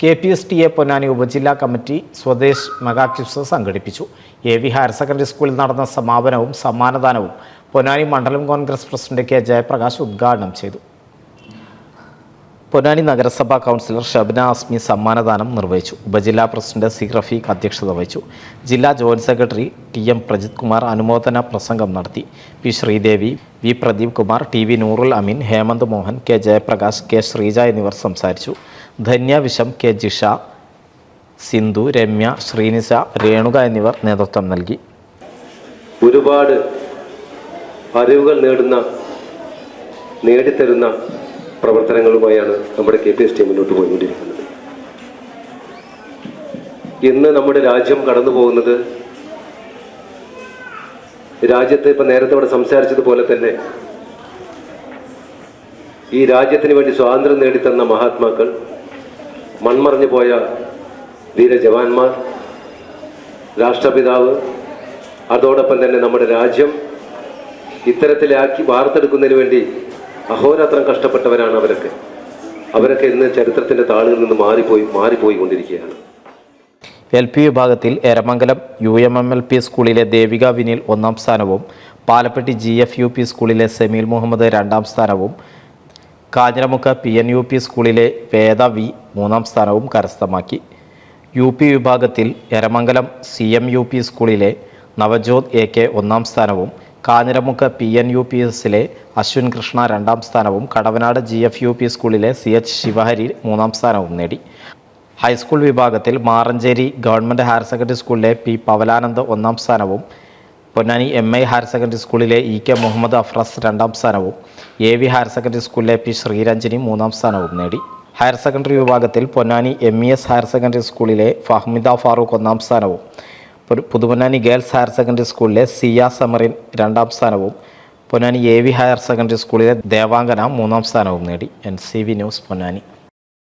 KPSTA Ponnani ഉപജില്ലാ committee Swadesh mega quiz സംഘടിപ്പിച്ചു. AV higher secondary സ്കൂളിൽ നടന്ന സമാപനവും സമ്മാനദാനവും പൊന്നാനി മണ്ഡലം കോൺഗ്രസ് പ്രസിഡന്റ് K. ജയപ്രകാശ് ഉദ്ഘാടനം ചെയ്തു. പൊന്നാനി നഗരസഭാ കൗൺസിലർ ഷബ്ന അസ്മി സമ്മാനദാനം നിർവഹിച്ചു. ഉപജില്ലാ പ്രസിഡന്റ് C. റഫീഖ് അധ്യക്ഷത വഹിച്ചു. ജില്ലാ joint secretary TM Prajith Kumar അനുമോദന പ്രസംഗം നടത്തി. P. Sridevi, V. Pradeep Kumar, TV Noorul അമീൻ, ഹേമന്ത് മോഹൻ, K. ജയപ്രകാശ്, K. ശ്രീജ എന്നിവർ സംസാരിച്ചു. ധന്യ വിഷം, K. ജിഷ, സിന്ധു, രമ്യ, ശ്രീനിസ, രേണുക എന്നിവർ നേതൃത്വം നൽകി. ഒരുപാട് അറിവുകൾ നേടിത്തരുന്ന പ്രവർത്തനങ്ങളുമായാണ് നമ്മുടെ KPSTA മുന്നോട്ട് പോയിക്കൊണ്ടിരിക്കുന്നത്. ഇന്ന് നമ്മുടെ രാജ്യം കടന്നു പോകുന്നത്, രാജ്യത്ത് ഇപ്പം നേരത്തെ ഇവിടെ സംസാരിച്ചതുപോലെ തന്നെ ഈ രാജ്യത്തിന് വേണ്ടി സ്വാതന്ത്ര്യം നേടിത്തന്ന മഹാത്മാക്കൾ, മൺമറഞ്ഞു പോയ വീരജവാന്മാർ, രാഷ്ട്രപിതാവ്, അതോടൊപ്പം തന്നെ നമ്മുടെ രാജ്യം ഇത്തരത്തിലാക്കി വാർത്തെടുക്കുന്നതിന് വേണ്ടി അഹോരാത്രം കഷ്ടപ്പെട്ടവരാണ് അവരൊക്കെ ഇന്ന് ചരിത്രത്തിൻ്റെ താളുകളിൽ നിന്ന് മാറിപ്പോയിക്കൊണ്ടിരിക്കുകയാണ്. LP വിഭാഗത്തിൽ എരമംഗലം UMMLP സ്കൂളിലെ ദേവിക വിനിൽ 1ാം സ്ഥാനവും പാലപ്പെട്ടി GFUP സ്കൂളിലെ സെമീൽ മുഹമ്മദ് 2ാം സ്ഥാനവും കാഞ്ഞിരമുക്ക് PNUP സ്കൂളിലെ വേദ V 3ാം സ്ഥാനവും കരസ്ഥമാക്കി. UP വിഭാഗത്തിൽ എരമംഗലം CMUP സ്കൂളിലെ നവജോത് AK 1ാം സ്ഥാനവും കാഞ്ഞിരമുക്ക് PNUPSലെ അശ്വിൻ കൃഷ്ണ 2ാം സ്ഥാനവും കടവനാട് GFUP സ്കൂളിലെ CH ശിവഹരി 3ാം സ്ഥാനവും നേടി. ഹൈസ്കൂൾ വിഭാഗത്തിൽ മാറഞ്ചേരി ഗവൺമെൻറ് ഹയർ സെക്കൻഡറി സ്കൂളിലെ P. പവലാനന്ദ് 1ാം സ്ഥാനവും പൊന്നാനി MI ഹയർ സെക്കൻഡറി സ്കൂളിലെ EK മുഹമ്മദ് അഫ്രസ് 2ാം സ്ഥാനവും AV ഹയർ സെക്കൻഡറി സ്കൂളിലെ P. ശ്രീരഞ്ജിനി 3ാം സ്ഥാനവും നേടി. ഹയർ സെക്കൻഡറി വിഭാഗത്തിൽ പൊന്നാനി MES ഹയർ സെക്കൻഡറി സ്കൂളിലെ ഫഹ്മിദ ഫാറൂഖ് 1ാം സ്ഥാനവും പുതുപൊന്നാനി ഗേൾസ് ഹയർ സെക്കൻഡറി സ്കൂളിലെ സിയ സമറിൻ 2ാം സ്ഥാനവും പൊന്നാനി AV ഹയർ സെക്കൻഡറി സ്കൂളിലെ ദേവാംഗന 3ാം സ്ഥാനവും നേടി. NCV news Ponnani.